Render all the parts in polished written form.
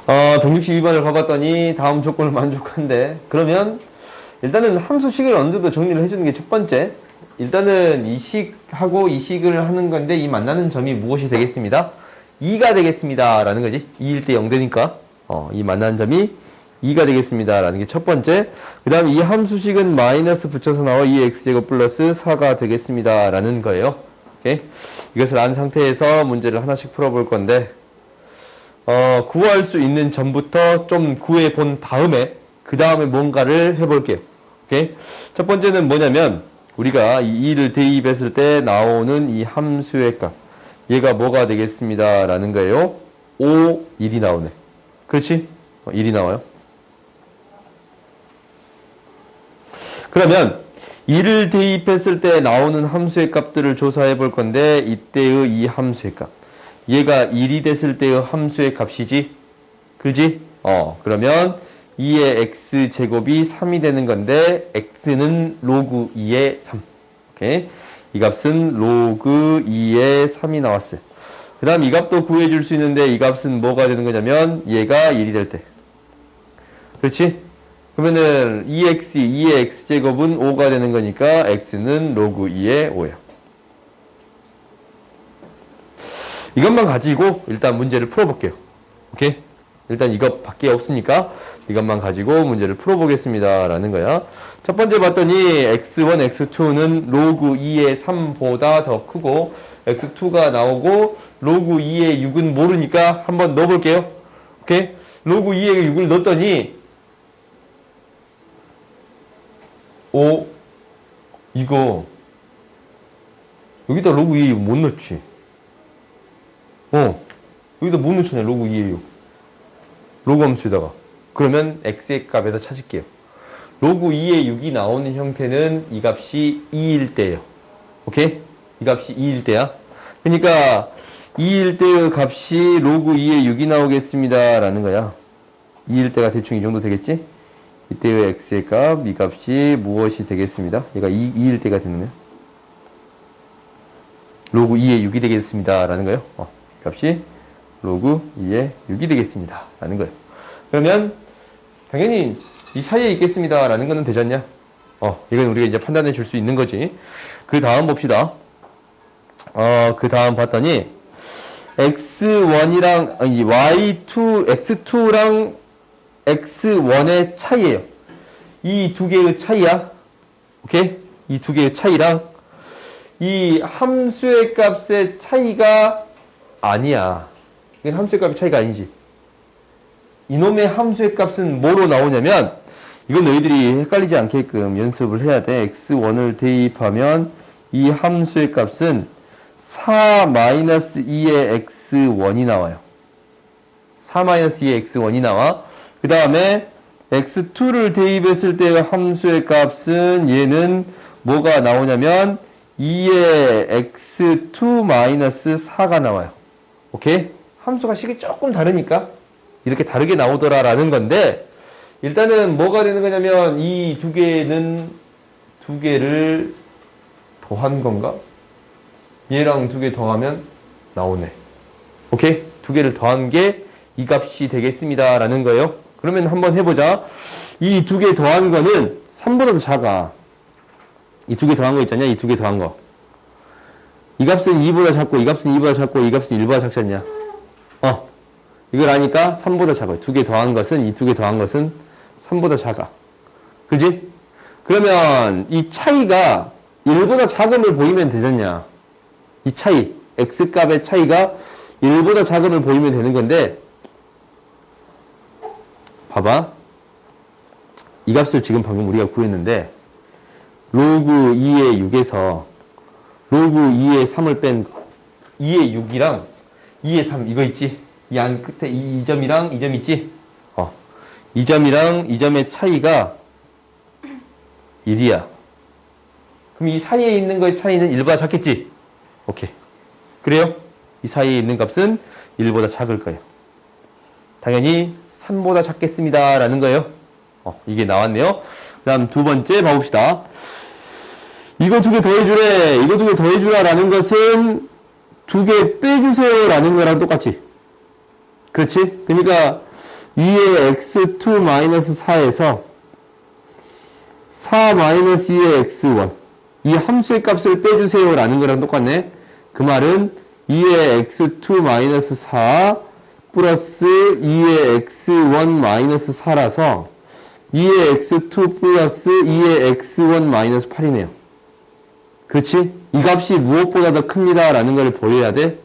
162번을 봐봤더니 다음 조건을 만족한데, 그러면 일단은 함수식을 어느 정도 정리를 해주는 게 첫 번째. 일단은 이 식하고 이 식을 하는 건데 이 만나는 점이 무엇이 되겠습니다? 2가 되겠습니다 라는 거지. 2일 때 0 되니까 이 만나는 점이 2가 되겠습니다 라는 게 첫 번째. 그 다음 이 함수식은 마이너스 붙여서 나와 2x제곱 플러스 4가 되겠습니다 라는 거예요. 오케이? 이것을 안 상태에서 문제를 하나씩 풀어볼 건데, 구할 수 있는 점부터 좀 구해 본 다음에 그 다음에 뭔가를 해볼게요. 오케이? 첫 번째는 뭐냐면 우리가 이 2를 대입했을 때 나오는 이 함수의 값, 얘가 뭐가 되겠습니다 라는 거예요. 5, 1이 나오네. 그렇지? 1이 나와요. 그러면 2를 대입했을 때 나오는 함수의 값들을 조사해 볼 건데, 이때의 이 함수의 값, 얘가 1이 됐을 때의 함수의 값이지? 그지? 그러면 2의 x제곱이 3이 되는 건데, x는 로그 2의 3. 오케이? 이 값은 로그 2의 3이 나왔어요. 그 다음 이 값도 구해줄 수 있는데, 이 값은 뭐가 되는 거냐면, 얘가 1이 될 때. 그렇지? 그러면은 2의 x제곱은 5가 되는 거니까, x는 로그 2의 5야. 이것만 가지고 일단 문제를 풀어볼게요. 오케이? 일단 이것밖에 없으니까 이것만 가지고 문제를 풀어보겠습니다 라는 거야. 첫 번째 봤더니 x1, x2는 로그 2의 3보다 더 크고 x2가 나오고 로그 2의 6은 모르니까 한번 넣어볼게요. 오케이? 로그 2의 6을 넣었더니 이거 여기다 로그 2의 6 못 넣지. 여기다 못 넣잖아요. 로그 2의 6. 로그 함수에다가. 그러면 x의 값에다 찾을게요. 로그 2의 6이 나오는 형태는 이 값이 2일 때예요. 오케이? 이 값이 2일 때야. 그러니까 2일 때의 값이 로그 2의 6이 나오겠습니다 라는 거야. 2일 때가 대충 이 정도 되겠지? 이때의 x의 값, 이 값이 무엇이 되겠습니다. 얘가 2일 때가 되는 거야. 로그 2의 6이 되겠습니다 라는 거예요. 값이 로그 2의 6이 되겠습니다 라는 거예요. 그러면 당연히 이 사이에 있겠습니다 라는 거는 되지 않냐? 이건 우리가 이제 판단해 줄 수 있는 거지. 그 다음 봅시다. 그 다음 봤더니 x1이랑 x2랑 x1의 차이예요. 이 두 개의 차이야. 오케이? 이 두 개의 차이랑 이 함수의 값의 차이가 아니야. 이건 함수의 값의 차이가 아니지. 이놈의 함수의 값은 뭐로 나오냐면, 이건 너희들이 헷갈리지 않게끔 연습을 해야 돼. x1을 대입하면 이 함수의 값은 4-2의 x1이 나와요. 4-2의 x1이 나와. 그 다음에 x2를 대입했을 때의 함수의 값은 얘는 뭐가 나오냐면 2의 x2-4가 나와요. 오케이? 함수가 식이 조금 다르니까 이렇게 다르게 나오더라라는 건데, 일단은 뭐가 되는 거냐면 이 두 개는 두 개를 더한 건가? 얘랑 두 개 더하면 나오네. 오케이? 두 개를 더한 게 이 값이 되겠습니다 라는 거예요. 그러면 한번 해보자. 이 두 개 더한 거는 3보다 더 작아. 이 두 개 더한 거 있잖냐? 이 두 개 더한 거. 이 값은 2보다 작고, 이 값은 2보다 작고, 이 값은 1보다 작지 않냐? 이걸 아니까 3보다 작아요. 두 개 더한 것은, 이 두 개 더한 것은 3보다 작아. 그지? 그러면 이 차이가 1보다 작음을 보이면 되잖냐? 이 차이, x값의 차이가 1보다 작음을 보이면 되는 건데, 봐봐. 이 값을 지금 방금 우리가 구했는데, 로그 2의 6에서 로그 2의 3을 뺀 2의 6이랑 2의 3 이거 있지? 이 안 끝에 이 점이랑 이 점 있지? 이 점이랑 이 점의 차이가 1이야. 그럼 이 사이에 있는 거의 차이는 1보다 작겠지? 오케이. 그래요? 이 사이에 있는 값은 1보다 작을 거예요. 당연히 3보다 작겠습니다 라는 거예요. 이게 나왔네요. 그 다음 두 번째 봐봅시다. 이거 두 개 더해주래. 이거 두 개 더해주라 라는 것은 두 개 빼주세요 라는 거랑 똑같지. 그렇지? 그러니까 2의 x2 마이너스 4에서 4 마이너스 2의 x1 이 함수의 값을 빼주세요 라는 거랑 똑같네. 그 말은 2의 x2 마이너스 4 플러스 2의 x1 마이너스 4라서 2의 x2 플러스 2의 x1 마이너스 8이네요. 그렇지? 이 값이 무엇보다 더 큽니다 라는 걸 보여야 돼.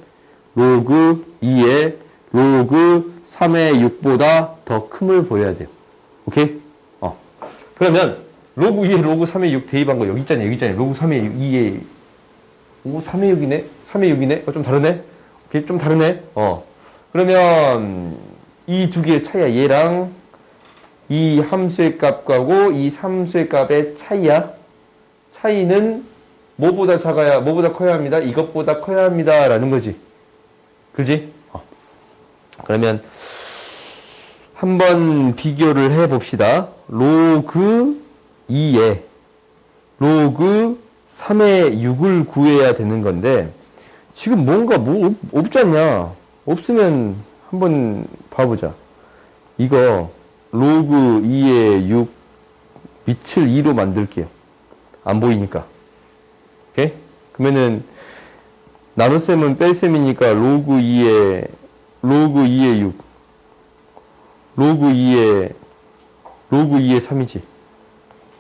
로그 2의 로그 3의 6보다 더 큼을 보여야 돼요. 오케이? 그러면 로그 2의 로그 3의 6 대입한 거 여기 있잖아요. 여기 있잖아요. 로그 3의 6, 2의 오 3의 6이네? 3의 6이네? 좀 다르네? 오케이? 좀 다르네? 그러면 이 두 개의 차이야. 얘랑 이 함수의 값하고 이 함수의 값의 차이야. 차이는 뭐보다 작아야, 뭐보다 커야 합니다. 이것보다 커야 합니다. 라는 거지. 그지? 그러면 한번 비교를 해 봅시다. 로그 2에 로그 3의 6을 구해야 되는 건데 지금 뭔가 뭐 없지 않냐? 없으면 한번 봐보자. 이거 로그 2의 6 밑을 2로 만들게요. 안 보이니까. 오케이? 그러면은 나눗셈은 뺄셈이니까 로그 2의 6 로그 2의 3이지.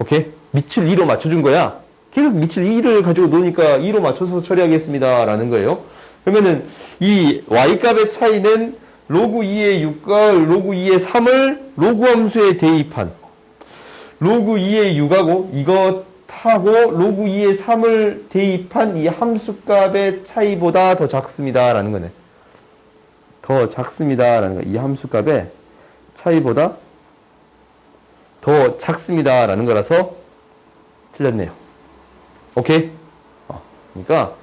오케이? 밑을 2로 맞춰준 거야. 계속 밑을 2를 가지고 노니까 2로 맞춰서 처리하겠습니다 라는 거예요. 그러면은 이 y값의 차이는 로그 2의 6과 로그 2의 3을 로그 함수에 대입한 로그 2의 6하고 이것하고 로그 2의 3을 대입한 이 함수값의 차이보다 더 작습니다 라는 거네. 더 작습니다 라는 거. 이 함수값의 차이보다 더 작습니다 라는 거라서 틀렸네요. 오케이? 그러니까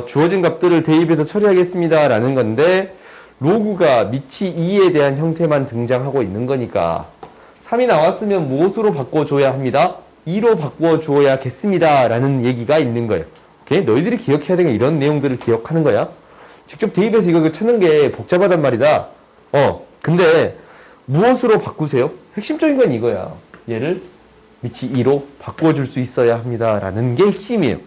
주어진 값들을 대입해서 처리하겠습니다 라는 건데 로그가 밑이 2에 대한 형태만 등장하고 있는 거니까 3이 나왔으면 무엇으로 바꿔줘야 합니다? 2로 바꿔줘야겠습니다 라는 얘기가 있는 거예요. 오케이? 너희들이 기억해야 되는 이런 내용들을 기억하는 거야. 직접 대입해서 이거 찾는 게 복잡하단 말이다. 근데 무엇으로 바꾸세요? 핵심적인 건 이거야. 얘를 밑이 2로 바꿔줄 수 있어야 합니다 라는 게 핵심이에요.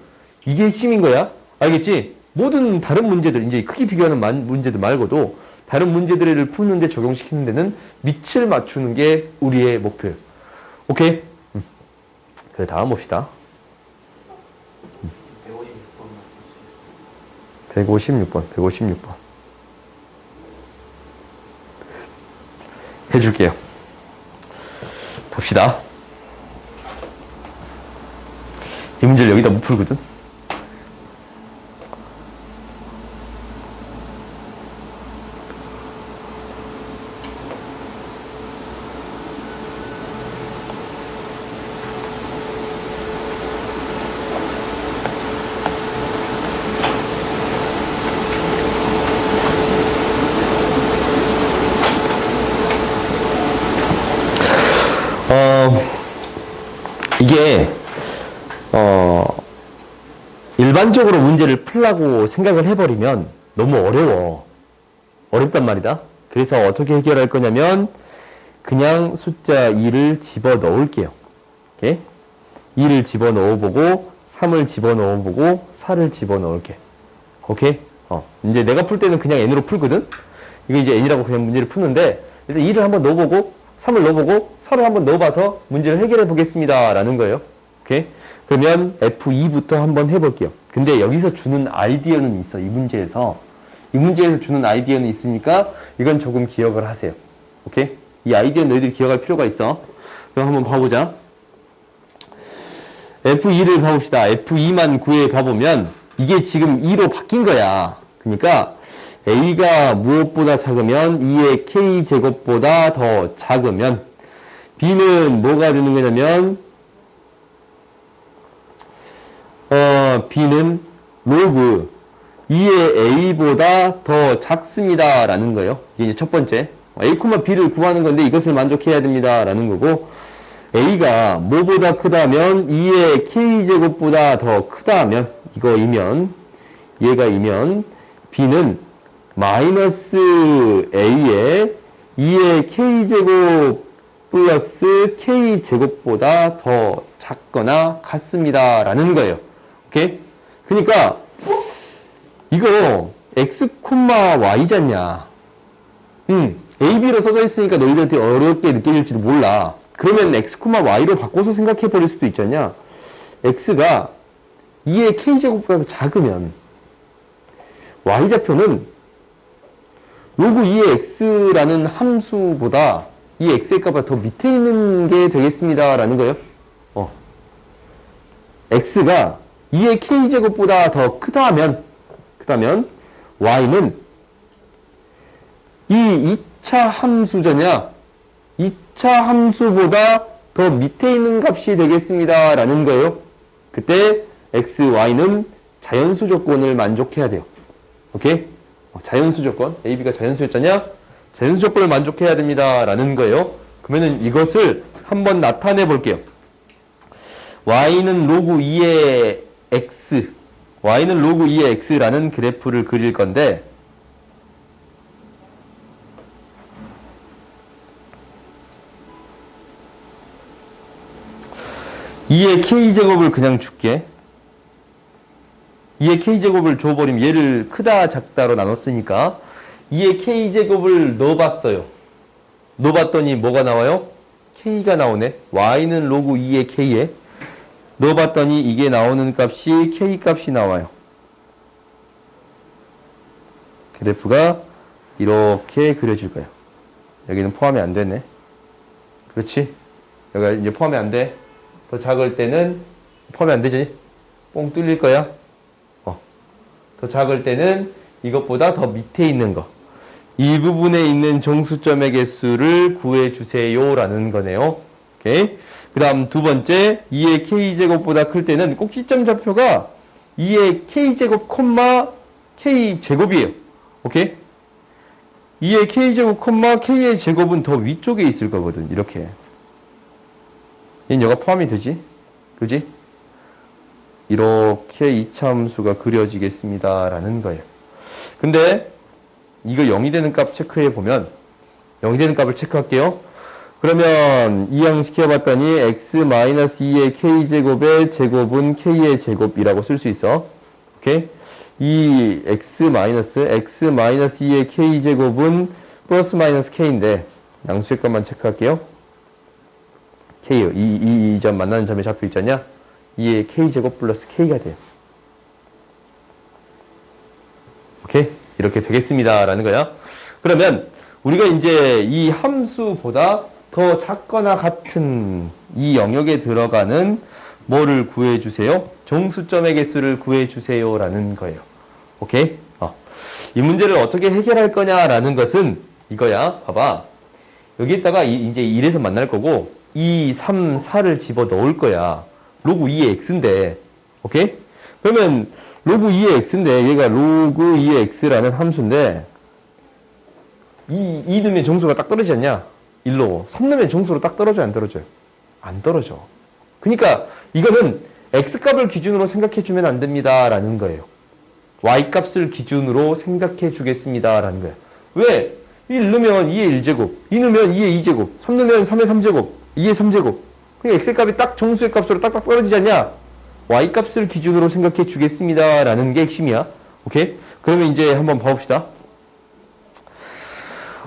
이게 핵심인 거야. 알겠지? 모든 다른 문제들, 이제 크기 비교하는 문제들 말고도 다른 문제들을 푸는데 적용시키는 데는 밑을 맞추는 게 우리의 목표예요. 오케이? 그래, 다음 봅시다. 156번. 해줄게요. 봅시다. 이 문제를 여기다 못 풀거든? 이게 일반적으로 문제를 풀라고 생각을 해버리면 너무 어렵단 말이다. 그래서 어떻게 해결할 거냐면 그냥 숫자 2를 집어넣을게요. 오케이? 2를 집어넣어보고 3을 집어넣어보고 4를 집어넣을게. 오케이? 이제 내가 풀 때는 그냥 n으로 풀거든? 이거 이제 n이라고 그냥 문제를 푸는데 일단 2를 한번 넣어보고 3을 넣어보고 4를 한번 넣어봐서 문제를 해결해 보겠습니다 라는 거예요. 오케이? 그러면 F2부터 한번 해볼게요. 근데 여기서 주는 아이디어는 있어. 이 문제에서 주는 아이디어는 있으니까 이건 조금 기억을 하세요. 오케이? 이 아이디어는 너희들이 기억할 필요가 있어. 그럼 한번 봐보자. F2를 봐봅시다. F2만 구해 봐보면 이게 지금 2로 바뀐 거야. 그러니까 A가 무엇보다 작으면 2의 K제곱보다 더 작으면 B는 뭐가 되는 거냐면 B는 로그 2의 A보다 더 작습니다 라는 거예요. 이게 이제 첫 번째 A, B를 구하는 건데 이것을 만족해야 됩니다 라는 거고 A가 뭐보다 크다면 2의 K제곱보다 더 크다면 이거이면 얘가 이면 B는 마이너스 A에 2의 k제곱 플러스 k제곱보다 더 작거나 같습니다. 라는 거예요. 오케이? 그러니까 이거 x, y잖냐. a, b로 써져 있으니까 너희들한테 어렵게 느껴질지도 몰라. 그러면 x, y로 바꿔서 생각해 버릴 수도 있잖냐. x가 2의 k제곱보다 더 작으면 y좌표는 로그 2의 x라는 함수보다 이 x의 값보다 더 밑에 있는 게 되겠습니다. 라는 거예요. x가 2의 k제곱보다 더 크다면 y는 이 2차 함수잖냐. 2차 함수보다 더 밑에 있는 값이 되겠습니다. 라는 거예요. 그때 x, y는 자연수 조건을 만족해야 돼요. 오케이? 자연수 조건. a, b가 자연수였잖냐? 자연수 조건을 만족해야 됩니다. 라는 거예요. 그러면은 이것을 한번 나타내 볼게요. y는 로그 2의 x, y는 로그 2의 x라는 그래프를 그릴 건데, (2의 k제곱을) 그냥 줄게. 2의 k제곱을 줘버리면 얘를 크다 작다로 나눴으니까 2의 k제곱을 넣어봤어요. 넣어봤더니 뭐가 나와요? k가 나오네. y는 로그 2의 k에 넣어봤더니 이게 나오는 값이 k 값이 나와요. 그래프가 이렇게 그려질 거예요. 여기는 포함이 안 되네. 그렇지? 여기가 이제 포함이 안 돼. 더 작을 때는 포함이 안 되지? 뽕 뚫릴 거야. 더 작을 때는 이것보다 더 밑에 있는 거. 이 부분에 있는 정수점의 개수를 구해주세요. 라는 거네요. 오케이. 그 다음 두 번째, 2의 k제곱보다 클 때는 꼭지점 좌표가 2의 k제곱, k제곱이에요. 오케이? 2의 k제곱, k의 제곱은 더 위쪽에 있을 거거든. 이렇게. 얘는 여가 포함이 되지? 그지? 이렇게 2차 함수가 그려지겠습니다. 라는 거예요. 근데 이거 0이 되는 값 체크해 보면 0이 되는 값을 체크할게요. 그러면 이항시켜 봤더니 x-2의 k제곱의 제곱은 k의 제곱이라고 쓸 수 있어. 오케이? 이 x-2의 k제곱은 플러스 마이너스 k인데 양수의 값만 체크할게요. k요. 이 점 만나는 점에 잡혀 있잖냐? 2의 k제곱 플러스 k가 돼요. 오케이? 이렇게 되겠습니다. 라는 거야. 그러면 우리가 이제 이 함수보다 더 작거나 같은 이 영역에 들어가는 뭐를 구해주세요? 정수점의 개수를 구해주세요. 라는 거예요. 오케이? 이 문제를 어떻게 해결할 거냐라는 것은 이거야. 봐봐. 여기에다가 이제 1에서 만날 거고 2, 3, 4를 집어 넣을 거야. 로그 2의 x인데. 오케이? 그러면 로그 2의 x인데 얘가 로그 2의 x라는 함수인데 2 넣으면 정수가 딱 떨어지지 않냐? 1로. 3 넣으면 정수로 딱 떨어져요? 안 떨어져요? 안 떨어져. 그러니까 이거는 x값을 기준으로 생각해 주면 안 됩니다. 라는 거예요. y값을 기준으로 생각해 주겠습니다. 라는 거예요. 왜? 1 넣으면 2의 1제곱, 2 넣으면 2의 2제곱, 3 넣으면 3의 3제곱, 2의 3제곱. 그러니까 x값이 딱 정수의 값으로 딱딱 떨어지지 않냐? y값을 기준으로 생각해 주겠습니다. 라는 게 핵심이야. 오케이? 그러면 이제 한번 봐봅시다.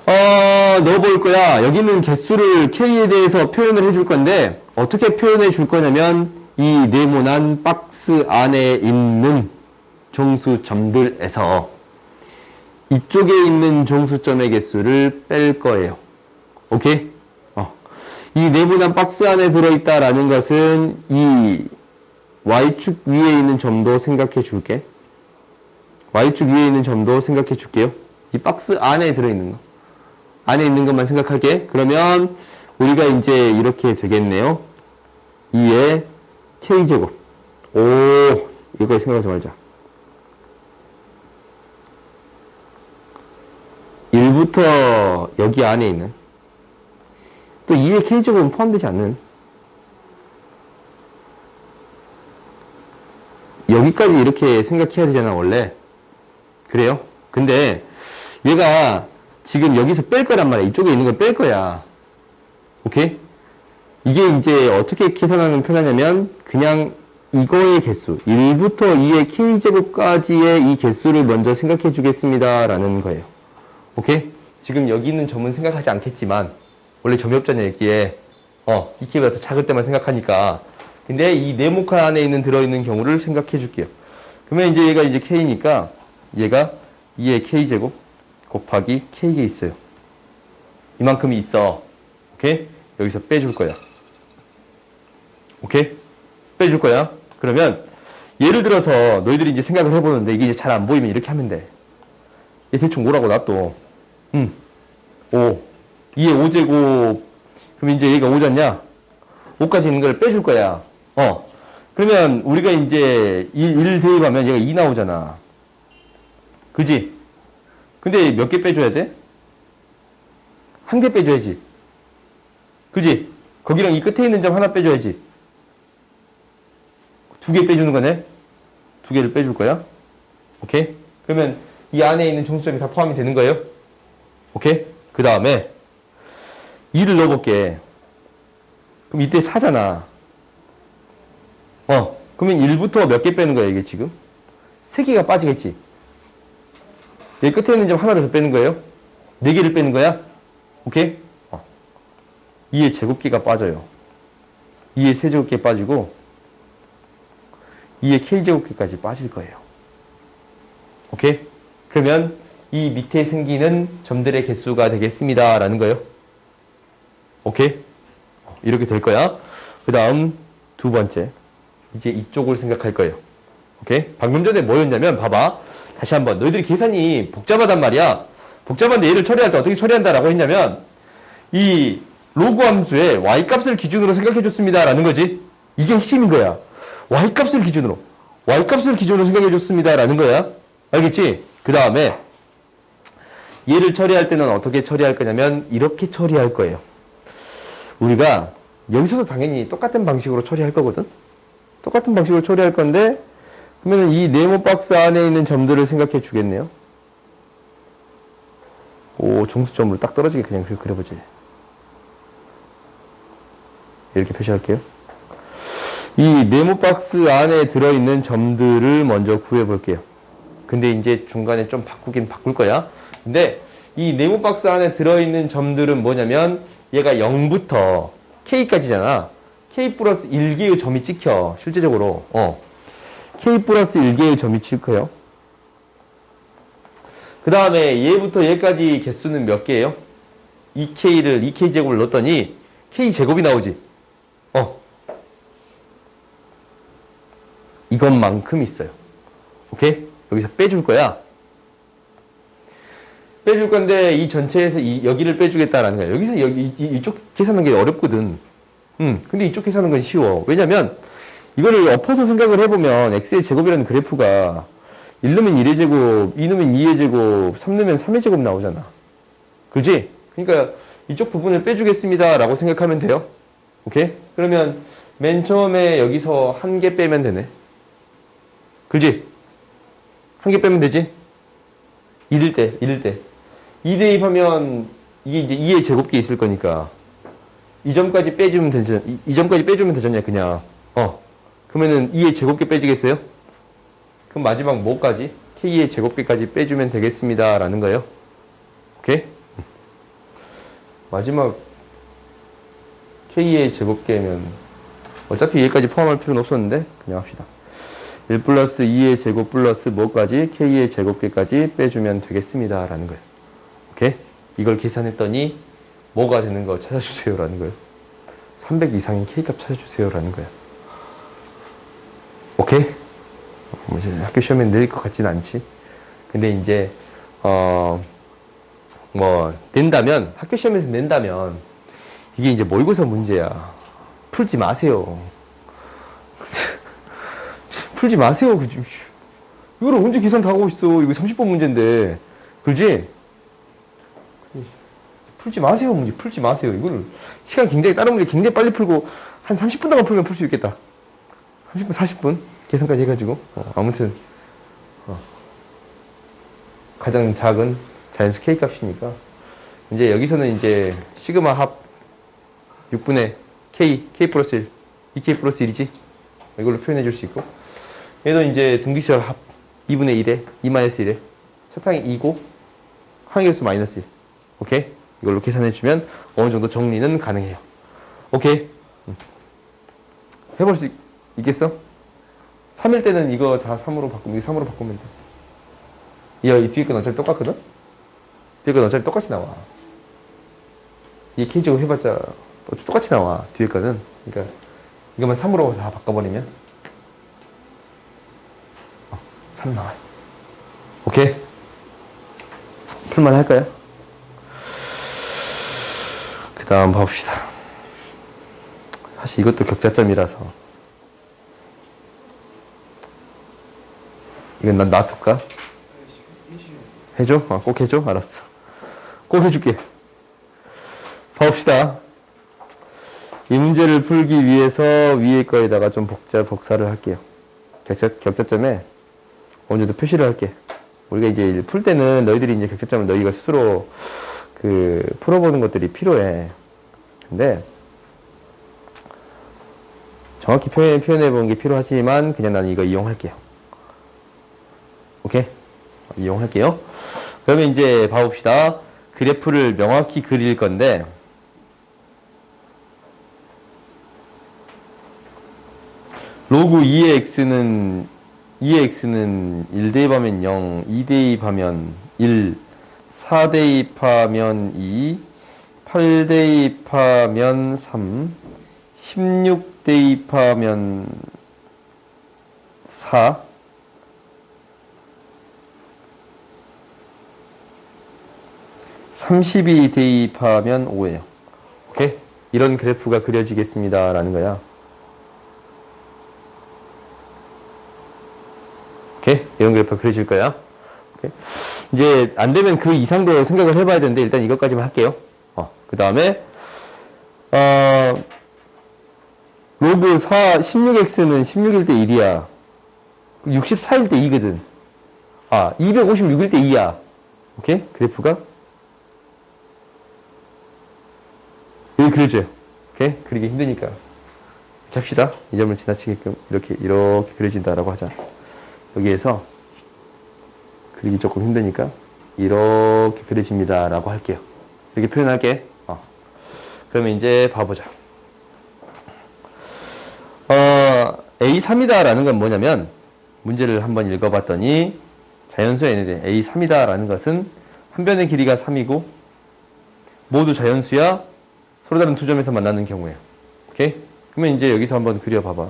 넣어볼 거야. 여기는 개수를 k에 대해서 표현을 해줄 건데 어떻게 표현해 줄 거냐면 이 네모난 박스 안에 있는 정수점들에서 이쪽에 있는 정수점의 개수를 뺄 거예요. 오케이? 이 네모난 박스 안에 들어있다라는 것은 이 y축 위에 있는 점도 생각해 줄게. y축 위에 있는 점도 생각해 줄게요. 이 박스 안에 들어있는 거. 안에 있는 것만 생각할게. 그러면 우리가 이제 이렇게 되겠네요. 2의 k제곱. 이거 생각하지 말자. 1부터 여기 안에 있는 또 2의 k제곱은 포함되지 않는 여기까지 이렇게 생각해야 되잖아 원래. 그래요? 근데 얘가 지금 여기서 뺄 거란 말이야. 이쪽에 있는 걸 뺄 거야. 오케이? 이게 이제 어떻게 계산하면 편하냐면 그냥 이거의 개수 1부터 2의 k제곱까지의 이 개수를 먼저 생각해 주겠습니다 라는 거예요. 오케이? 지금 여기 있는 점은 생각하지 않겠지만 원래 점이 없잖아요. 여기에 이 키보다 더 작을 때만 생각하니까. 근데 이 네모칸 안에 있는 들어있는 경우를 생각해 줄게요. 그러면 이제 얘가 이제 k니까 얘가 2의 k제곱 곱하기 k가 있어요. 이만큼이 있어. 오케이? 여기서 빼줄 거야. 오케이? 빼줄 거야. 그러면 예를 들어서 너희들이 이제 생각을 해보는데 이게 이제 잘 안 보이면 이렇게 하면 돼. 얘 대충 오라고 놔둬. 5. 2의 5제곱. 그럼 이제 얘가 5잖냐? 5까지 있는 걸 빼줄 거야. 그러면 우리가 이제 1 대입하면 얘가 2 나오잖아. 그지? 근데 몇 개 빼줘야 돼? 한 개 빼줘야지. 그지? 거기랑 이 끝에 있는 점 하나 빼줘야지. 2개 빼주는 거네? 2개를 빼줄 거야. 오케이? 그러면 이 안에 있는 정수점이 다 포함이 되는 거예요. 오케이? 그 다음에 2를 넣어볼게. 그럼 이때 4잖아. 그러면 1부터 몇 개 빼는 거야, 이게 지금? 3개가 빠지겠지. 여기 끝에 있는 점 하나를 더 빼는 거예요. 4개를 빼는 거야. 오케이? 2의 제곱기가 빠져요. 2의 세제곱기 빠지고 2의 k제곱기까지 빠질 거예요. 오케이? 그러면 이 밑에 생기는 점들의 개수가 되겠습니다. 라는 거예요. 오케이? 이렇게 될 거야. 그 다음 두 번째. 이제 이쪽을 생각할 거예요. 오케이? 방금 전에 뭐였냐면 봐봐. 다시 한번. 너희들이 계산이 복잡하단 말이야. 복잡한데 얘를 처리할 때 어떻게 처리한다라고 했냐면 이 로그 함수의 y값을 기준으로 생각해 줬습니다. 라는 거지. 이게 핵심인 거야. y값을 기준으로 생각해 줬습니다. 라는 거야. 알겠지? 그 다음에 얘를 처리할 때는 어떻게 처리할 거냐면 이렇게 처리할 거예요. 우리가 여기서도 당연히 똑같은 방식으로 처리할 거거든. 똑같은 방식으로 처리할 건데 그러면 이 네모 박스 안에 있는 점들을 생각해 주겠네요. 정수점으로 딱 떨어지게 그냥 그려보지. 이렇게 표시할게요. 이 네모 박스 안에 들어있는 점들을 먼저 구해볼게요. 근데 이제 중간에 좀 바꿀 거야. 근데 이 네모 박스 안에 들어있는 점들은 뭐냐면 얘가 0부터 K까지잖아. K 플러스 1개의 점이 찍혀. 실제적으로. K 플러스 1개의 점이 찍혀요. 그 다음에 얘부터 얘까지 개수는 몇 개예요? 2K제곱을 넣었더니 K제곱이 나오지. 이것만큼 있어요. 오케이? 여기서 빼줄 거야. 빼줄 건데 이 전체에서 여기를 빼주겠다라는 거야. 여기서 이쪽 계산하는 게 어렵거든. 근데 이쪽 계산하는 건 쉬워. 왜냐면 이거를 엎어서 생각을 해보면 x의 제곱이라는 그래프가 1 넣으면 1의 제곱, 2 넣으면 2의 제곱, 3 넣으면 3의 제곱 나오잖아. 그지? 그러니까 이쪽 부분을 빼주겠습니다 라고 생각하면 돼요. 오케이? 그러면 맨 처음에 여기서 한 개 빼면 되네. 그지? 한 개 빼면 되지? 1일 때. 2 대입하면 이게 이제 2의 제곱기 있을 거니까 이 점까지 빼주면 되잖아. 이 점까지 빼주면 되잖냐, 그냥. 그러면은 2의 제곱기 빼지겠어요? 그럼 마지막 뭐까지? k의 제곱기까지 빼주면 되겠습니다. 라는 거예요. 오케이? 마지막 k의 제곱기면 어차피 얘까지 포함할 필요는 없었는데 그냥 합시다. 1 플러스 2의 제곱 플러스 뭐까지? k의 제곱기까지 빼주면 되겠습니다. 라는 거예요. 오케이? 이걸 계산했더니 뭐가 되는 거 찾아주세요. 라는 거예요. 300 이상인 k값 찾아주세요. 라는 거예요. 오케이? 학교 시험에 낼 것 같지는 않지. 근데 이제, 낸다면, 학교 시험에서 낸다면, 이게 이제 모의고사 문제야. 풀지 마세요. 풀지 마세요. 이거를 언제 계산 다 하고 있어. 이거 30번 문제인데. 그렇지? 풀지 마세요. 문제 풀지 마세요. 이거를 시간 굉장히 다른 문제 굉장히 빨리 풀고 한 30분 동안 풀면 풀 수 있겠다. 30분, 40분 계산까지 해가지고 아무튼 가장 작은 자연수 K 값이니까 이제 여기서는 이제 시그마 합 6분의 K 플러스 1, 2K 플러스 1이지? 이걸로 표현해 줄 수 있고. 얘도 이제 등기시설 합 2분의 1에 2 마이너스 1에 첫 항이 2고 항의수 마이너스 1. 오케이? 이걸로 계산해 주면 어느 정도 정리는 가능해요. 오케이? 해볼 수 있겠어? 3일 때는 이거 다 3으로 바꾸면, 이거 3으로 바꾸면 돼. 야, 이 뒤에 건 어차피 똑같거든? 뒤에 건 어차피 똑같이 나와. 이 K제곱 해봤자 똑같이 나와, 뒤에 거는. 그러니까 이거만 3으로 다 바꿔버리면 3 나와요. 오케이? 풀만 할까요? 그 다음 봐봅시다. 사실 이것도 격자점이라서 이건 난 놔둘까? 해줘? 꼭 해줘? 알았어. 꼭 해줄게. 봐봅시다. 이 문제를 풀기 위해서 위에 거에다가 좀 복사를 할게요. 격자점에 어느 정도 표시를 할게. 우리가 이제 풀 때는 너희들이 이제 격자점을 너희가 스스로 풀어보는 것들이 필요해. 근데 정확히 표현해 보는 게 필요하지만 그냥 나는 이거 이용할게요. 오케이? 이용할게요. 그러면 이제 봐봅시다. 그래프를 명확히 그릴 건데 로그 2의 x는 1 대입하면 0, 2 대입하면 1, 4 대입하면 2, 8 대입하면 3, 16 대입하면 4, 32 대입하면 5예요. 오케이? 이런 그래프가 그려지겠습니다. 라는 거야. 오케이? 이런 그래프가 그려질 거야. 오케이? 이제 안 되면 그 이상도 생각을 해봐야 되는데 일단 이것까지만 할게요. 그 다음에 로그 16x는 16일 때 1이야. 64일 때 2거든. 256일 때 2야. 오케이? 그래프가 여기 그려줘요. 오케이? 그리기 힘드니까. 이렇게 합시다. 이 점을 지나치게끔 이렇게 그려진다라고 하자. 여기에서 그리기 조금 힘드니까 이렇게 그려집니다. 라고 할게요. 이렇게 표현할게. 그러면 이제 봐보자. A3이다 라는 건 뭐냐면 문제를 한번 읽어봤더니 자연수 n에 A3이다 라는 것은 한 변의 길이가 3이고 모두 자연수야 서로 다른 두 점에서 만나는 경우에요. 오케이? 그러면 이제 여기서 한번 그려봐봐.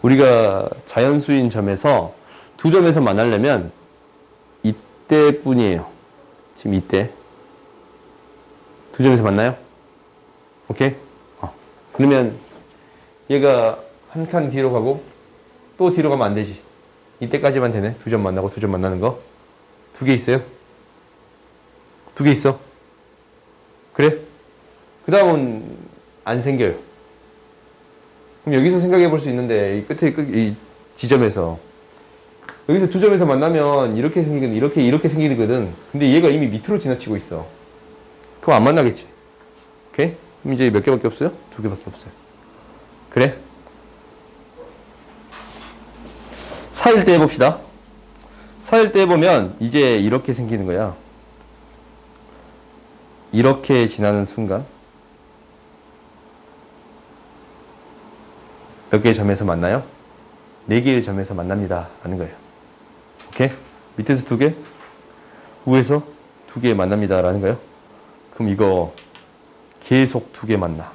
우리가 자연수인 점에서 두 점에서 만나려면 이때뿐이에요. 지금 이때. 두 점에서 만나요? 오케이? 그러면 얘가 한 칸 뒤로 가고 또 뒤로 가면 안 되지. 이때까지만 되네. 두 점 만나고 두 점 만나는 거. 2개 있어요? 2개 있어. 그래? 그 다음은 안 생겨요. 그럼 여기서 생각해 볼 수 있는데 이 끝에 이 지점에서 여기서 두 점에서 만나면 이렇게 생기거든. 이렇게 생기거든. 근데 얘가 이미 밑으로 지나치고 있어. 그럼 안 만나겠지. 오케이? 그럼 이제 몇 개밖에 없어요? 2개밖에 없어요. 그래? 4일 때 해봅시다. 4일 때 해보면 이제 이렇게 생기는 거야. 이렇게 지나는 순간 몇 개의 점에서 만나요? 4개의 점에서 만납니다. 라는 거예요. 오케이? 밑에서 2개, 위에서 2개 만납니다. 라는 거예요. 그럼 이거 계속 2개 만나.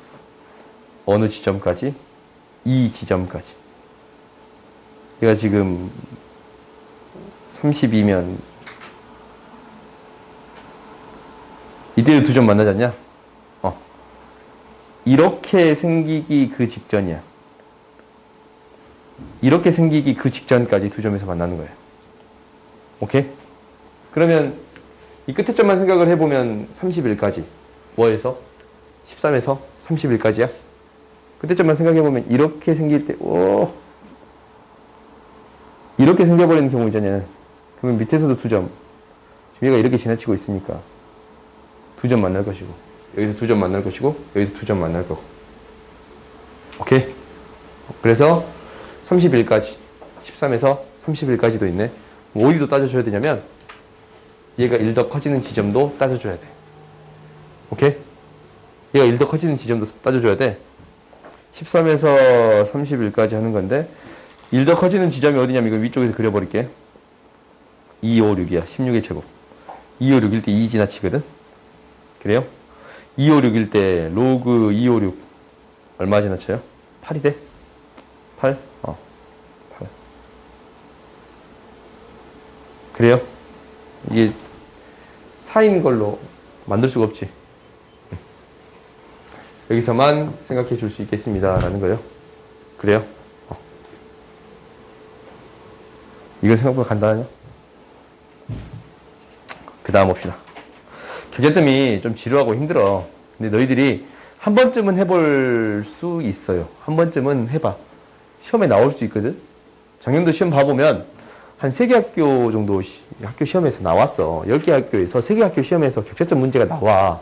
어느 지점까지? 이 지점까지. 얘가 지금 32면 이대로 2점 만나지 않냐? 이렇게 생기기 그 직전이야. 이렇게 생기기 그 직전까지 2점에서 만나는 거예요. 오케이? 그러면 이 끝에 점만 생각을 해보면 30일까지. 뭐에서? 13에서 30일까지야? 끝에 점만 생각해보면 이렇게 생길 때, 이렇게 생겨버리는 경우 있잖아요. 그러면 밑에서도 2점. 얘가 이렇게 지나치고 있으니까 2점 만날 것이고, 여기서 2점 만날 것이고, 여기서 2점 만날 거고. 오케이? 그래서 31까지, 13에서 31까지도 있네. 뭐 어디도 따져줘야 되냐면, 얘가 1 더 커지는 지점도 따져줘야 돼. 오케이? 얘가 1 더 커지는 지점도 따져줘야 돼. 13에서 31까지 하는 건데, 1 더 커지는 지점이 어디냐면, 이거 위쪽에서 그려버릴게. 2, 5, 6이야. 16의 제곱. 2, 5, 6일 때 2 지나치거든? 그래요? 2, 5, 6일 때 로그 2, 5, 6 얼마 지나쳐요? 8이 돼? 8? 8. 그래요? 이게 4인 걸로 만들 수가 없지. 여기서만 생각해 줄 수 있겠습니다. 라는 거예요. 그래요? 이건 생각보다 간단하냐? 그 다음 봅시다. 교재점이 좀 지루하고 힘들어. 근데 너희들이 한 번쯤은 해볼 수 있어요. 한 번쯤은 해봐. 시험에 나올 수 있거든? 작년도 시험 봐보면 한 3개 학교 정도 학교 시험에서 나왔어. 10개 학교에서 3개 학교 시험에서 교재점 문제가 나와.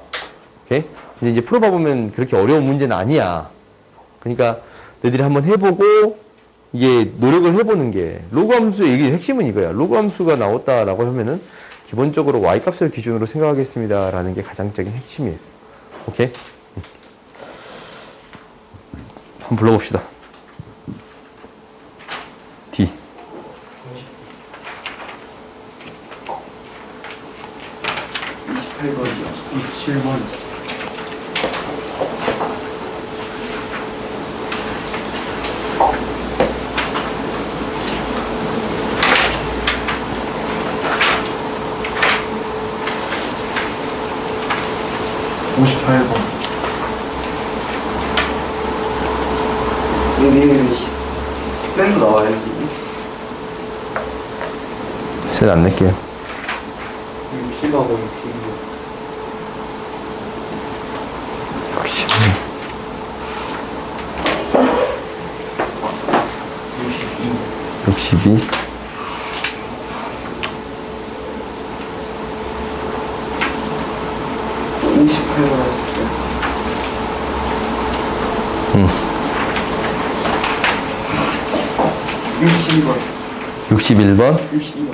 오케이? 근데 이제 풀어봐보면 그렇게 어려운 문제는 아니야. 그러니까 너희들이 한번 해보고 이게 노력을 해보는 게 로그 함수의 이게 핵심은 이거야. 로그 함수가 나왔다라고 하면은 기본적으로 y값을 기준으로 생각하겠습니다. 라는 게 가장적인 핵심이에요. 오케이? 한번 불러봅시다. D. 28번이요. 27번. 58번. 여기 쌤도 나와요. 셋 안 낼게요. 60하고 62. 62. 58번 하셨어요. 62번. 61번? 62번.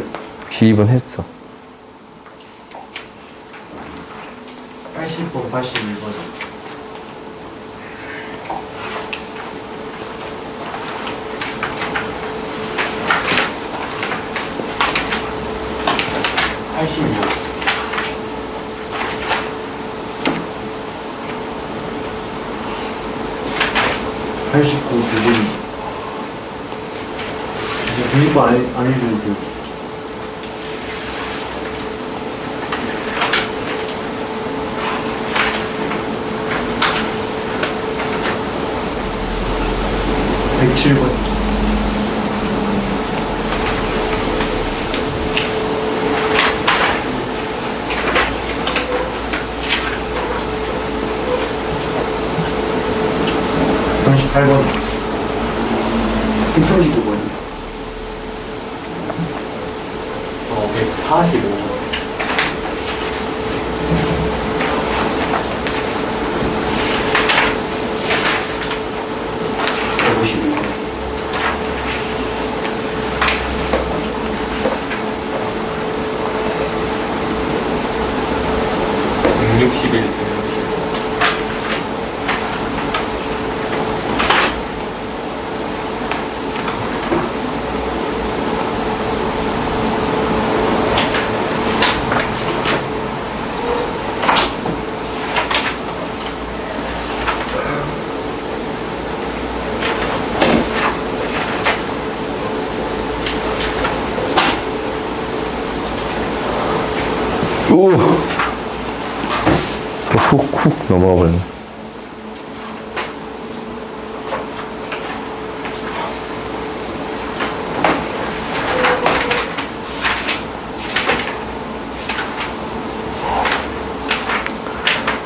62번 했어. 80번, 81번. 86. 89, 100. 이제 100번 안 해주면 돼요. 107번. 38번. 135번. 145번. 152번. 161. 오! 훅 넘어가 버렸네.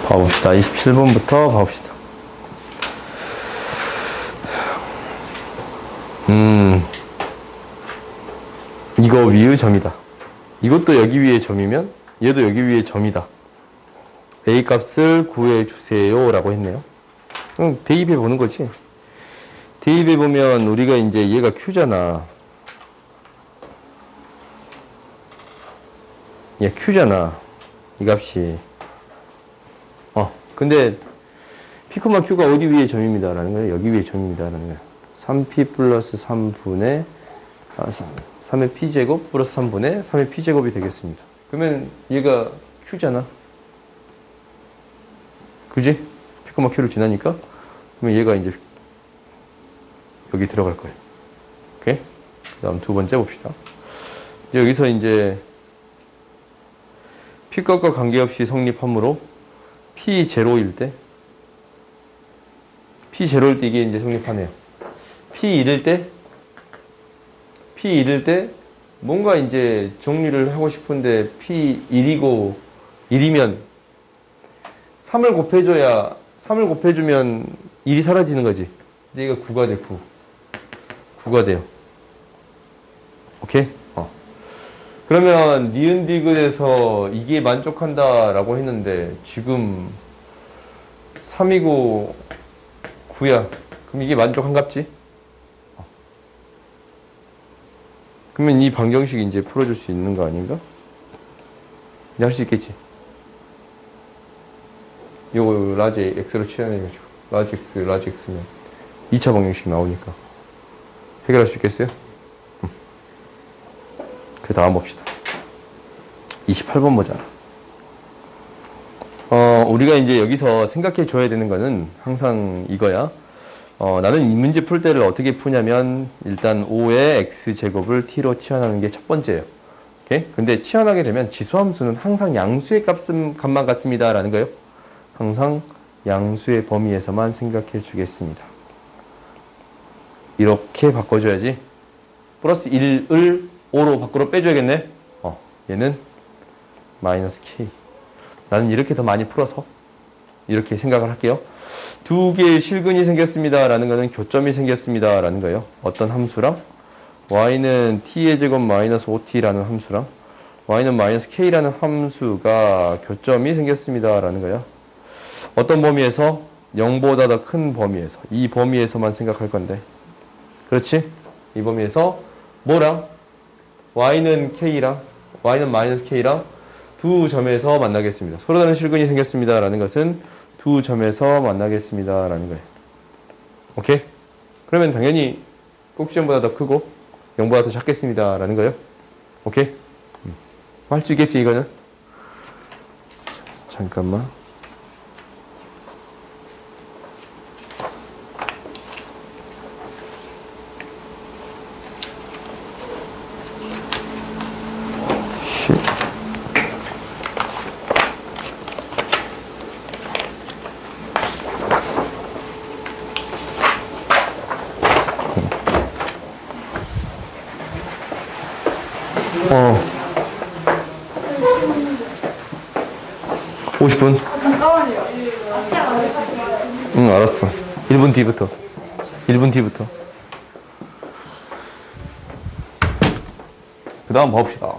봐봅시다. 27번부터 봐봅시다. 이거 위의 점이다. 이것도 여기 위의 점이면 얘도 여기 위에 점이다. A 값을 구해주세요. 라고 했네요. 그럼 대입해 보는 거지. 대입해 보면 우리가 이제 얘가 Q잖아. 얘 Q잖아. 이 값이. 근데 P, Q가 어디 위에 점입니다. 라는 거예요. 여기 위에 점입니다. 라는 거예요. 3P 플러스 3분의 3의 P제곱 플러스 3분의 3의 P제곱이 되겠습니다. 그러면 얘가 Q잖아. 그지? P, Q를 지나니까. 그러면 얘가 이제 여기 들어갈 거예요. 오케이? 그 다음 두 번째 봅시다. 여기서 이제 P값과 관계없이 성립하므로 P0일 때 P0일 때 이게 이제 성립하네요. P1일 때 뭔가 이제 정리를 하고 싶은데 P1이고 1이면 3을 곱해주면 1이 사라지는 거지. 이제 이거 9가 돼, 9. 9가 돼요. 오케이? 그러면 니은디귿에서 이게 만족한다라고 했는데 지금 3이고 9야. 그럼 이게 만족한갑지? 그러면 이 방정식 이제 풀어줄 수 있는 거 아닌가? 이제 할 수 있겠지? 요거 라지 x로 치환해가지고 라지 x면 2차 방정식 나오니까 해결할 수 있겠어요? 그 다음 봅시다. 28번 보자. 우리가 이제 여기서 생각해 줘야 되는 거는 항상 이거야. 나는 이 문제 풀 때를 어떻게 푸냐면 일단 5의 x제곱을 t로 치환하는 게 첫 번째예요. 오케이? 근데 치환하게 되면 지수함수는 항상 양수의 값만 같습니다. 라는 거예요. 항상 양수의 범위에서만 생각해 주겠습니다. 이렇게 바꿔줘야지. 플러스 1을 5로 밖으로 빼줘야겠네. 얘는 마이너스 k. 나는 이렇게 더 많이 풀어서 이렇게 생각을 할게요. 두 개의 실근이 생겼습니다. 라는 거는 교점이 생겼습니다. 라는 거예요. 어떤 함수랑 y는 t의 제곱 마이너스 5t라는 함수랑 y는 마이너스 k라는 함수가 교점이 생겼습니다. 라는 거예요. 어떤 범위에서? 0보다 더 큰 범위에서. 이 범위에서만 생각할 건데. 그렇지? 이 범위에서 뭐랑? y는 마이너스 k랑 두 점에서 만나겠습니다. 서로 다른 실근이 생겼습니다. 라는 것은 두 점에서 만나겠습니다. 라는 거예요. 오케이? 그러면 당연히 꼭지점보다 더 크고 0보다 더 작겠습니다. 라는 거예요. 오케이? 할 수 있겠지, 이거는? 잠깐만. 어. 50분? 잠깐만요. 응, 알았어. 1분 뒤부터. 1분 뒤부터. 그 다음 봅시다.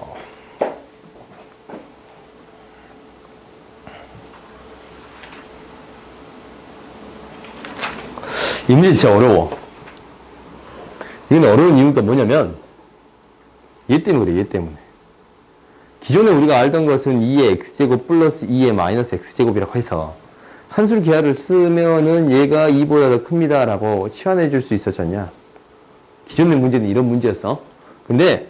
이 문제 진짜 어려워. 이건 어려운 이유가 뭐냐면, 얘 때문에 그래, 얘 때문에. 기존에 우리가 알던 것은 2의 x제곱 플러스 2의 마이너스 x제곱이라고 해서 산술 기하를 쓰면은 얘가 2보다 더 큽니다 라고 치환해 줄 수 있었잖냐. 기존의 문제는 이런 문제였어. 근데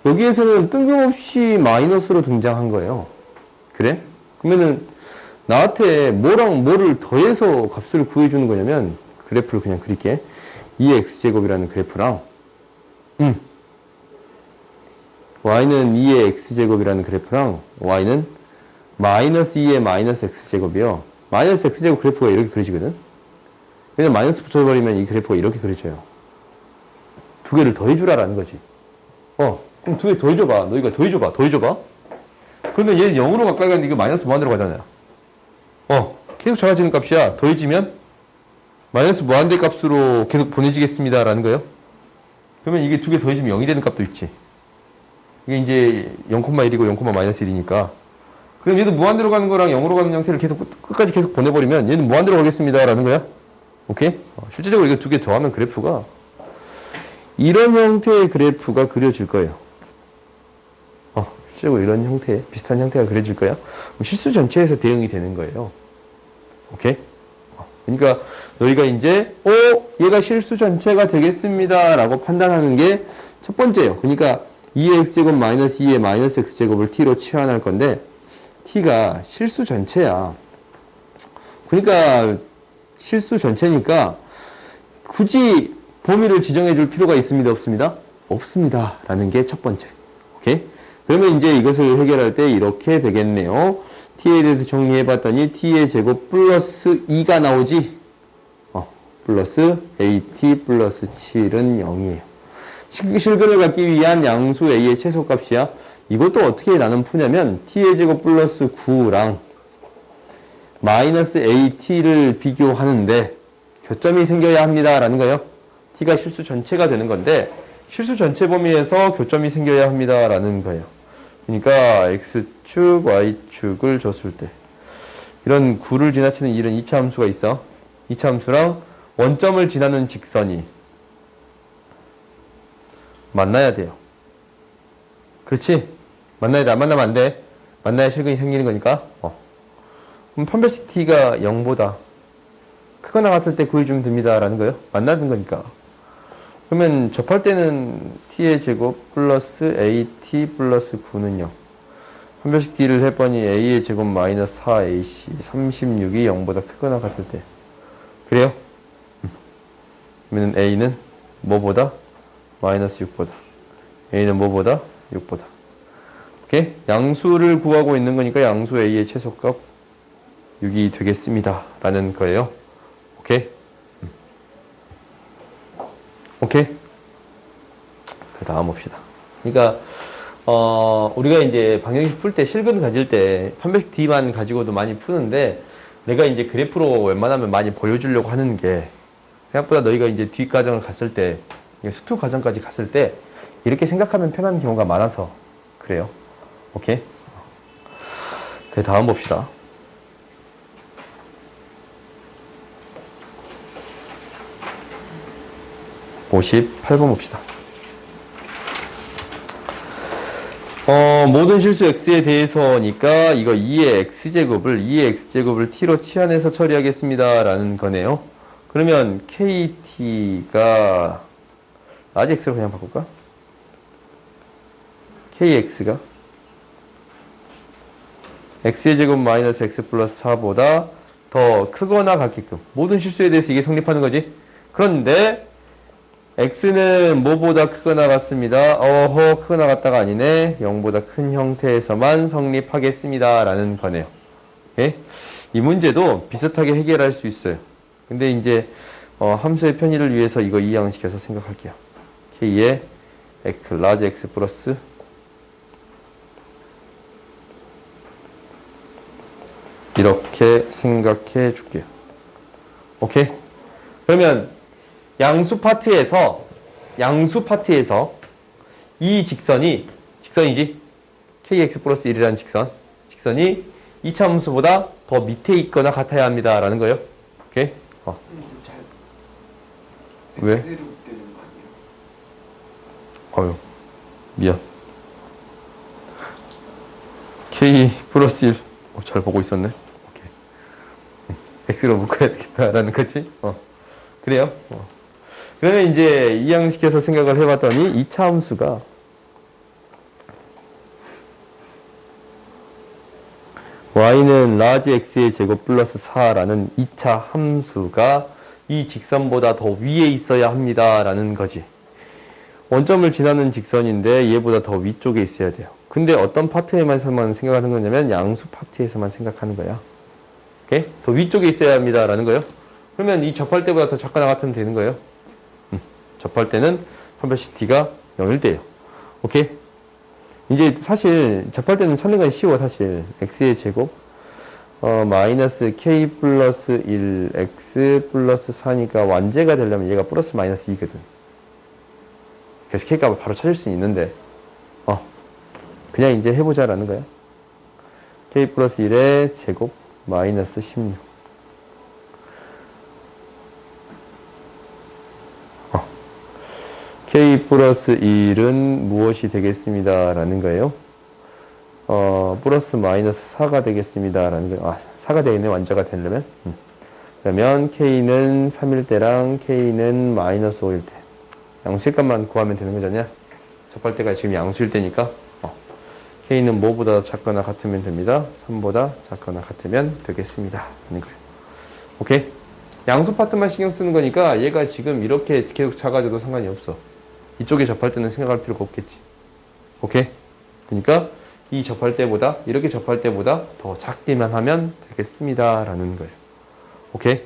여기에서는 뜬금없이 마이너스로 등장한 거예요. 그래? 그러면은 나한테 뭐랑 뭐를 더해서 값을 구해주는 거냐면 그래프를 그냥 그릴게. 2의 x제곱이라는 그래프랑 y는 2의 x제곱이라는 그래프랑 y는 마이너스 2의 마이너스 x제곱이요. 마이너스 x제곱 그래프가 이렇게 그려지거든. 그냥 마이너스 붙여버리면 이 그래프가 이렇게 그려져요. 두 개를 더해주라라는 거지. 그럼 두 개 더해줘봐. 너 이거 더해줘봐. 그러면 얘는 0으로 가까이 가는데 이거 마이너스 무한대로 가잖아요. 계속 작아지는 값이야. 더해지면 마이너스 무한대 값으로 계속 보내지겠습니다라는 거예요. 그러면 이게 두 개 더해지면 0이 되는 값도 있지. 이게 이제 0,1이고 0,-1이니까 그럼 얘도 무한대로 가는 거랑 0으로 가는 형태를 계속 끝까지 계속 보내버리면 얘는 무한대로 가겠습니다. 라는 거야. 오케이? 실제적으로 이거 두 개 더하면 그래프가 이런 형태의 그래프가 그려질 거예요. 실제로 이런 형태, 비슷한 형태가 그려질 거야. 실수 전체에서 대응이 되는 거예요. 오케이? 그러니까 너희가 이제 얘가 실수 전체가 되겠습니다. 라고 판단하는 게 첫 번째예요. 그러니까 2x제곱 마이너스 2의 마이너스 x제곱을 t로 치환할 건데 t가 실수 전체야. 그러니까 실수 전체니까 굳이 범위를 지정해 줄 필요가 있습니다. 없습니다? 없습니다. 라는 게 첫 번째. 오케이? 그러면 이제 이것을 해결할 때 이렇게 되겠네요. t에 대해서 정리해 봤더니 t의 제곱 플러스 2가 나오지? 플러스 at 플러스 7은 0이에요. 실근을 갖기 위한 양수 a의 최소값이야. 이것도 어떻게 나는 푸냐면 t의 제곱 플러스 9랑 마이너스 at를 비교하는데 교점이 생겨야 합니다. 라는 거예요. t가 실수 전체가 되는 건데 실수 전체 범위에서 교점이 생겨야 합니다. 라는 거예요. 그러니까 x축, y축을 줬을 때 이런 9를 지나치는 이런 2차 함수가 있어. 2차 함수랑 원점을 지나는 직선이 만나야 돼요. 그렇지? 만나야 돼. 안 만나면 안 돼. 만나야 실근이 생기는 거니까. 그럼 판별식 t가 0보다 크거나 같을 때 구해주면 됩니다. 라는 거예요. 만나는 거니까. 그러면 접할 때는 t의 제곱 플러스 at 플러스 9는 0. 판별식 t를 해보니 a의 제곱 마이너스 4ac 36이 0보다 크거나 같을 때. 그래요? 그러면 a는 뭐보다? 마이너스 6보다. a는 뭐보다? 6보다. 오케이? 양수를 구하고 있는 거니까 양수 a의 최소값 6이 되겠습니다. 라는 거예요. 오케이? 오케이? 그 다음 봅시다. 그러니까 우리가 이제 방정식 풀 때 실근 가질 때 판별식 D만 가지고도 많이 푸는데 내가 이제 그래프로 웬만하면 많이 보여주려고 하는 게 생각보다 너희가 이제 뒷과정을 갔을 때 수투 과정까지 갔을 때 이렇게 생각하면 편한 경우가 많아서 그래요. 오케이? 그 다음 봅시다. (58번) 봅시다. 모든 실수 x에 대해서니까 이거 2의 x제곱을 t로 치환해서 처리하겠습니다. 라는 거네요. 그러면 kt가 라지 x로 그냥 바꿀까? kx가 x의 제곱 마이너스 x 플러스 4보다 더 크거나 같게끔 모든 실수에 대해서 이게 성립하는 거지. 그런데 x는 뭐보다 크거나 같습니다. 크거나 같다가 아니네. 0보다 큰 형태에서만 성립하겠습니다. 라는 거네요. 예? 이 문제도 비슷하게 해결할 수 있어요. 근데 이제 함수의 편의를 위해서 이거 이항시켜서 생각할게요. k의 x, 라지 x 플러스 이렇게 생각해 줄게요. 오케이? 그러면 양수 파트에서 이 직선이지 kx 플러스 1이라는 직선이 2차 함수보다 더 밑에 있거나 같아야 합니다. 라는 거예요. 오케이? 왜? 미안. k 플러스 1 잘 보고 있었네. 오케이. x로 묶어야 되겠다라는 거지. 그래요. 그러면 이제 이항시켜서 생각을 해봤더니 2차 함수가 y는 라지 x의 제곱 플러스 4라는 2차 함수가 이 직선보다 더 위에 있어야 합니다. 라는 거지. 원점을 지나는 직선인데 얘보다 더 위쪽에 있어야 돼요. 근데 어떤 파트에만 생각하는 거냐면 양수 파트에서만 생각하는 거야. 오케이? 더 위쪽에 있어야 합니다. 라는 거예요. 그러면 이 접할 때보다 더 작거나 같으면 되는 거예요. 접할 때는 판별식 t가 0일 때예요. 오케이? 이제 사실 접할 때는 찾는 건 쉬워. 사실 x의 제곱 마이너스 k 플러스 1 x 플러스 4니까 완제가 되려면 얘가 플러스 마이너스 2거든. 그래서 k 값을 바로 찾을 수 있는데 그냥 이제 해보자라는 거야. K 플러스 1의 제곱 마이너스 16. K 플러스 1은 무엇이 되겠습니다. 라는 거예요. 플러스 마이너스 4가 되겠습니다. 라는 거예요. 4가 되겠네. 완자가 되려면. 그러면 K는 3일 때랑 K는 마이너스 5일 때. 양수값만 구하면 되는 거잖냐. 접할 때가 지금 양수일 때니까. K는 뭐보다 작거나 같으면 됩니다. 3보다 작거나 같으면 되겠습니다. 라는 거예요. 오케이? 양수 파트만 신경 쓰는 거니까 얘가 지금 이렇게 계속 작아져도 상관이 없어. 이쪽에 접할 때는 생각할 필요가 없겠지. 오케이? 그러니까 이 접할 때보다 이렇게 접할 때보다 더 작기만 하면 되겠습니다. 라는 거예요. 오케이?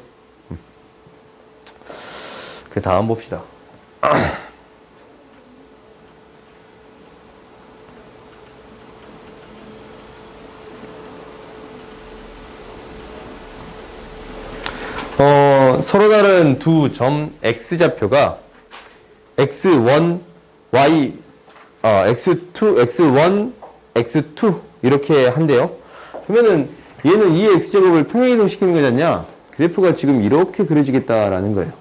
그 다음 봅시다. 서로 다른 두 점 x좌표가 x1, y, x2, x1, x2 이렇게 한대요. 그러면은 얘는 이 x제곱을 평행이동 시키는 거잖냐. 그래프가 지금 이렇게 그려지겠다라는 거예요.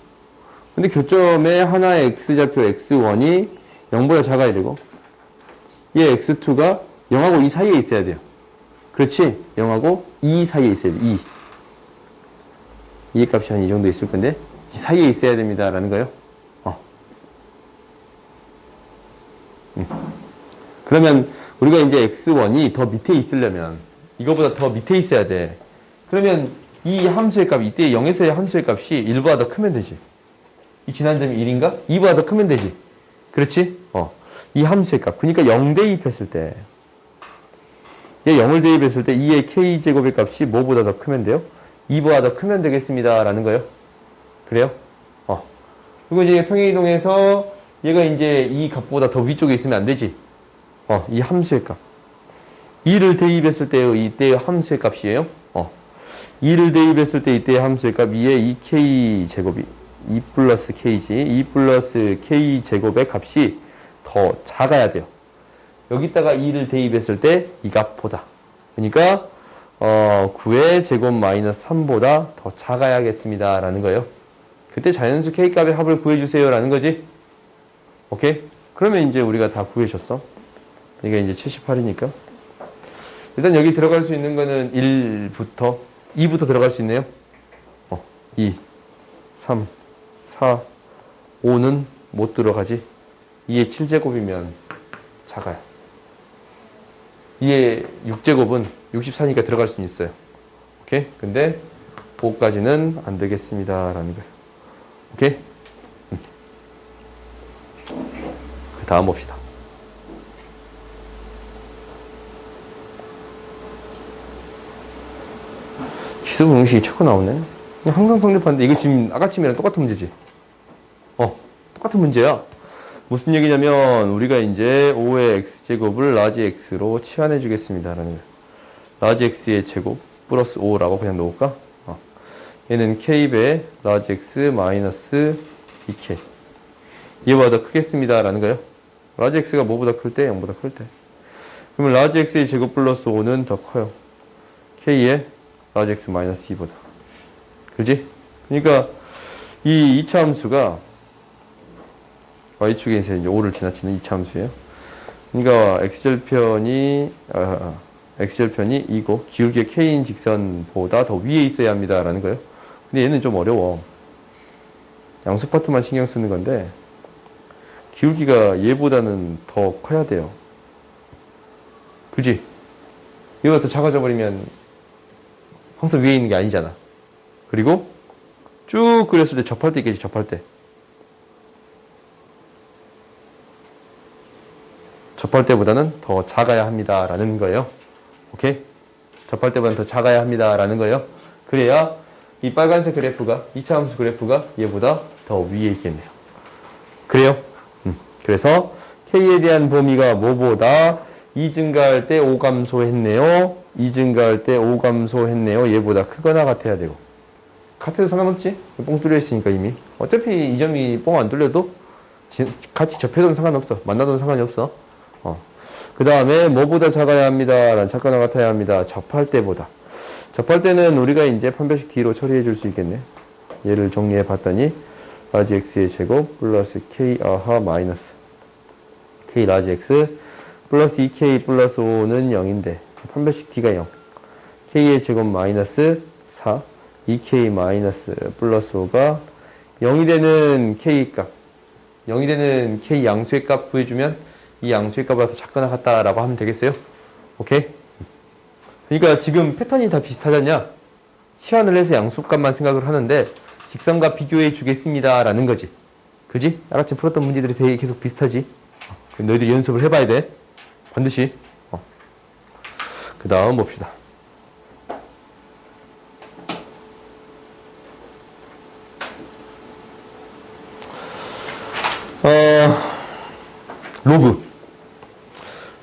근데 교점에 하나의 x좌표 x1이 0보다 작아야 되고 얘 x2가 0하고 2 사이에 있어야 돼요. 그렇지? 0하고 2 사이에 있어야 돼. 2. 이 값이 한 이 정도 있을 건데 이 사이에 있어야 됩니다. 라는 거예요. 그러면 우리가 이제 x1이 더 밑에 있으려면 이거보다 더 밑에 있어야 돼. 그러면 이 함수의 값, 이때 0에서의 함수의 값이 1보다 더 크면 되지. 이 지난 점이 1인가? 2보다 더 크면 되지. 그렇지? 이 함수의 값. 그러니까 0 대입했을 때 얘 0을 대입했을 때 2의 k제곱의 값이 뭐보다 더 크면 돼요? 2보다 더 크면 되겠습니다. 라는 거예요. 그래요? 그리고 이제 평행이동해서 얘가 이제 이 값보다 더 위쪽에 있으면 안 되지. 이 함수의 값. 2를 대입했을 때의 이때의 함수의 값이에요. 2를 대입했을 때 이때의 함수의 값 2의 2k 제곱이 2 플러스 k지. 2 플러스 k 제곱의 값이 더 작아야 돼요. 여기다가 2를 대입했을 때 이 값보다. 그러니까 9의 제곱 마이너스 3보다 더 작아야겠습니다. 라는 거예요. 그때 자연수 k값의 합을 구해주세요. 라는 거지. 오케이? 그러면 이제 우리가 다 구해줬어. 이게 이제 78이니까. 일단 여기 들어갈 수 있는 거는 1부터 2부터 들어갈 수 있네요. 2, 3, 4, 5는 못 들어가지. 2의 7제곱이면 작아요. 2의 6제곱은 64니까 들어갈 수는 있어요. 오케이? 근데 5까지는 안 되겠습니다. 라는 거예요. 오케이? 그 다음 봅시다. 기수 공식이 자꾸 나오네. 항상 성립하는데 이거 지금 아까쯤이랑 똑같은 문제지. 똑같은 문제야. 무슨 얘기냐면 우리가 이제 5의 x제곱을 라지 x로 치환해 주겠습니다. 라는 거예요. 라지 x의 제곱 플러스 5라고 그냥 놓을까? 얘는 k배 라지 x 마이너스 2k. 얘보다 더 크겠습니다. 라는 거예요. 라지 x가 뭐보다 클 때? 0보다 클 때. 그러면 라지 x의 제곱 플러스 5는 더 커요. k의 라지 x 마이너스 2보다. 그지? 그러니까 이 2차 함수가 y축에서 이제 5를 지나치는 2차 함수예요. 그러니까 x절편이 이고 기울기의 k인 직선보다 더 위에 있어야 합니다. 라는 거예요. 근데 얘는 좀 어려워. 양수 파트만 신경 쓰는 건데 기울기가 얘보다는 더 커야 돼요. 그지? 얘가 더 작아져 버리면 항상 위에 있는 게 아니잖아. 그리고 쭉 그렸을 때 접할 때 있겠지. 접할 때. 접할 때보다는 더 작아야 합니다. 라는 거예요. 오케이? 접할 때보다는 더 작아야 합니다. 라는 거예요. 그래야 이 빨간색 그래프가 2차 함수 그래프가 얘보다 더 위에 있겠네요. 그래요? 그래서 K에 대한 범위가 뭐보다 2 증가할 때 5 감소했네요. 2 증가할 때 5 감소했네요. 얘보다 크거나 같아야 되고. 같아도 상관없지? 뽕 뚫려 있으니까 이미. 어차피 이 점이 뽕 안 뚫려도 같이 접해도 상관없어. 만나도 상관이 없어. 그 다음에 뭐보다 작아야 합니다. 라는 작거나 같아야 합니다. 접할 때보다. 접할 때는 우리가 이제 판별식 D로 처리해 줄 수 있겠네. 얘를 정리해 봤더니 라지 x의 제곱 플러스 k 아하 마이너스 k 라지 x 플러스 2k 플러스 5는 0인데 판별식 D가 0. k의 제곱 마이너스 4 2k 마이너스 플러스 5가 0이 되는 k 값 0이 되는 k 양수의 값 구해주면 이 양수의 값보다 더 작거나 같다라고 하면 되겠어요? 오케이? 그러니까 지금 패턴이 다 비슷하지 않냐? 치환을 해서 양수값만 생각을 하는데 직선과 비교해 주겠습니다 라는 거지. 그지? 아까쯤 풀었던 문제들이 되게 계속 비슷하지? 너희들 연습을 해봐야 돼. 반드시. 그 다음 봅시다.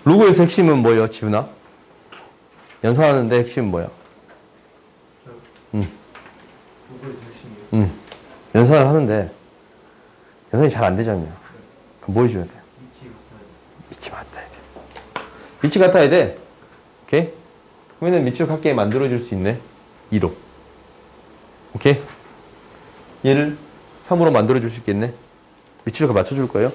로그에서 핵심은 뭐예요, 지훈아? 연산하는데 핵심은 뭐야? 연산을 하는데 연산이 잘 안 되잖아요. 그럼 뭐 해줘야 돼? 밑이 같아야 돼. 밑이 같아야 돼. 오케이? 그러면은 밑을 같게 만들어줄 수 있네. 2로. 오케이? 얘를 3으로 만들어줄 수 있겠네. 위치를 맞춰줄 거예요.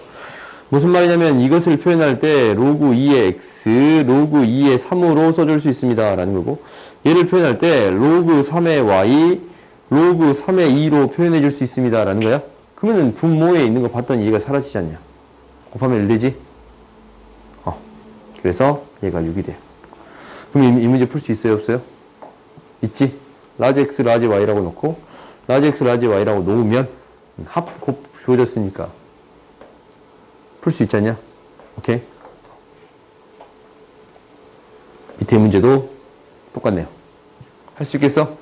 무슨 말이냐면 이것을 표현할 때 로그 2의 x, 로그 2의 3으로 써줄 수 있습니다. 라는 거고 얘를 표현할 때 로그 3의 y, 로그 3의 2로 표현해 줄 수 있습니다. 라는 거야. 그러면은 분모에 있는 거 봤더니 얘가 사라지지 않냐. 곱하면 1 되지? 그래서 얘가 6이 돼. 그럼 이 문제 풀 수 있어요? 없어요? 있지? 라지 x, 라지 y라고 놓고 라지 x, 라지 y라고 놓으면 곱 주어졌으니까 풀 수 있잖냐? 오케이? 밑에 문제도 똑같네요. 할 수 있겠어?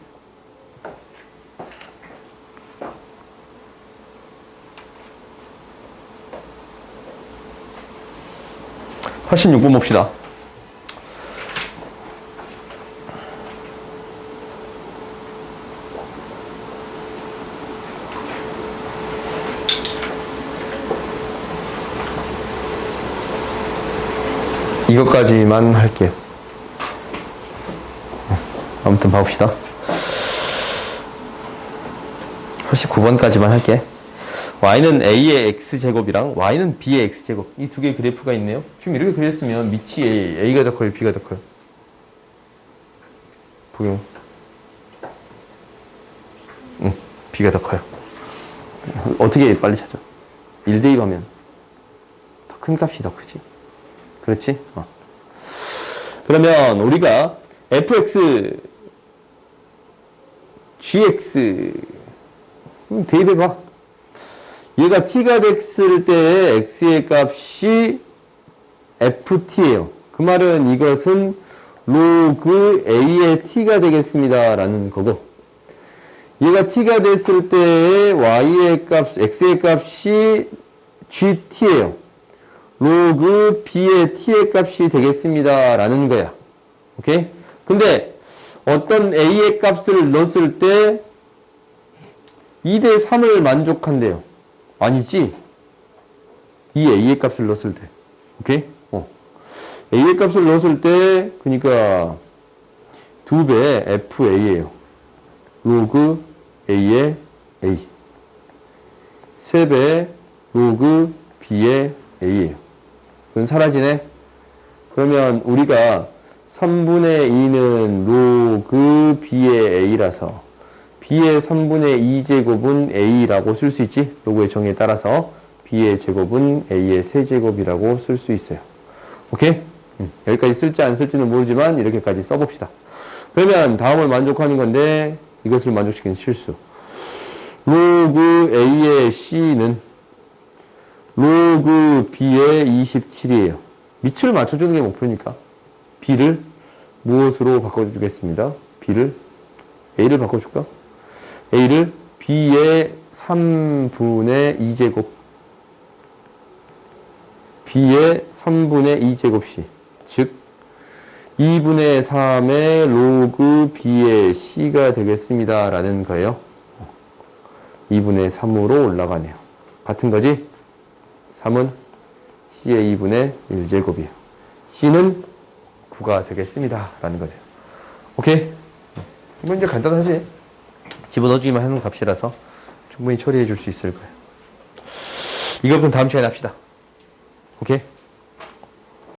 (86번) 봅시다. 이것까지만 할게요. 아무튼 봐봅시다. 89번까지만 할게. y는 a의 x제곱이랑 y는 b의 x제곱 이 두 개의 그래프가 있네요. 지금 이렇게 그렸으면 밑이 a가 더 커요? b가 더 커요? 보경. b가 더 커요. 어떻게 빨리 찾아? 1대2하면 더 큰 값이 더 크지. 그렇지? 그러면 우리가 fx, gx 대입해봐. 얘가 t가 됐을 때 x의 값이 ft예요. 그 말은 이것은 로그 a의 t가 되겠습니다. 라는 거고 얘가 t가 됐을 때 y의 값, x의 값이 gt예요. 로그 b의 t의 값이 되겠습니다. 라는 거야. 오케이? 근데 어떤 a의 값을 넣었을 때 2대 3을 만족한대요. 아니지? 이 a의 값을 넣었을 때. 오케이? a의 값을 넣었을 때 그러니까 2배 fa예요. 로그 a의 a. 3배 로그 b의 a예요. 그건 사라지네. 그러면 우리가 3분의 2는 로그 b의 a라서 b의 3분의 2제곱은 a라고 쓸 수 있지. 로그의 정의에 따라서 b의 제곱은 a의 세제곱이라고 쓸 수 있어요. 오케이? 여기까지 쓸지 안 쓸지는 모르지만 이렇게까지 써봅시다. 그러면 다음을 만족하는 건데 이것을 만족시키는 실수. 로그 a의 c는 로그 b의 27이에요. 밑을 맞춰주는 게 목표니까 b를 무엇으로 바꿔주겠습니다. b를 a를 바꿔줄까? a를 b의 3분의 2제곱 b의 3분의 2제곱씩 즉 2분의 3의 로그 b의 c가 되겠습니다. 라는 거예요. 2분의 3으로 올라가네요. 같은 거지? 3은 c의 2분의 1제곱이에요. C는 9가 되겠습니다. 라는 거네요. 오케이? 이건 이제 간단하지? 집어넣어주기만 하는 값이라서 충분히 처리해 줄 수 있을 거예요. 이것은 다음 시간에 합시다. 오케이?